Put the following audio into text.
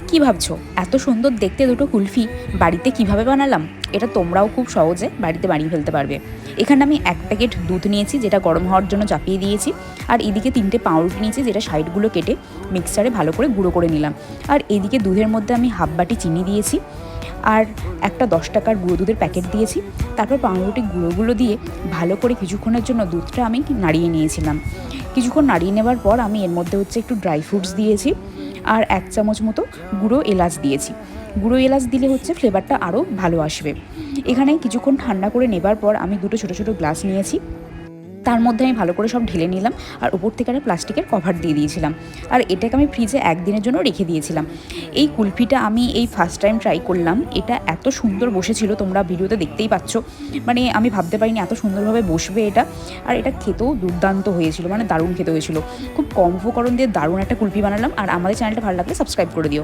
কি ভাবছো এত সুন্দর দেখতে দুটো কুলফি বাড়িতে কিভাবে বানালাম? এটা তোমরাও খুব সহজে বাড়িতে বানিয়ে ফেলতে পারবে। এখানে আমি 1 প্যাকেট দুধ নিয়েছি, যেটা গরম হওয়ার জন্য চাপিয়ে দিয়েছি। আর এদিকে 3টে পাউরুটি নিয়েছি, যেটা সাইডগুলো কেটে মিক্সারে ভালো করে গুঁড়ো করে নিলাম। আর এদিকে দুধের মধ্যে আমি হাফ বাটি চিনি দিয়েছি, আর একটা 10 টাকার গুঁড়ো দুধের প্যাকেট দিয়েছি। তারপর পাউরুটি গুঁড়োগুলো দিয়ে ভালো করে কিছুক্ষণের জন্য দুধটা আমি নাড়িয়ে নিয়েছিলাম। কিছুক্ষণ নাড়িয়ে নেওয়ার পর আমি এর মধ্যে একটু ড্রাই ফ্রুটস দিয়েছি, আর 1 চামচ মতো গুঁড়ো এলাচ দিয়েছি। গুঁড়ো এলাচ দিলে ফ্লেভারটা আরও ভালো আসবে। এখানে কিছুক্ষণ ঠান্ডা করে নেবার পর আমি দুটো ছোটো ছোটো গ্লাস নিয়েছি, তার মধ্যে আমি ভালো করে সব ঢেলে নিলাম, আর উপর থেকে একটা প্লাস্টিকের কভার দিয়ে দিয়েছিলাম। আর এটাকে আমি ফ্রিজে 1 দিনের জন্য রেখে দিয়েছিলাম। এই কুলফিটা আমি এই ফার্স্ট টাইম ট্রাই করলাম, এটা এত সুন্দর বসেছিল, তোমরা ভিডিওতে দেখতেই পাচ্ছ। মানে আমি ভাবতে পারিনি এত সুন্দরভাবে বসবে এটা। আর এটা খেতেও দুর্দান্ত হয়েছিল, মানে দারুণ খেতে হয়েছিল। খুব কম উপকরণ দিয়ে দারুণ একটা কুলফি বানালাম। আর আমাদের চ্যানেলটা ভালো লাগলে সাবস্ক্রাইব করে দিও।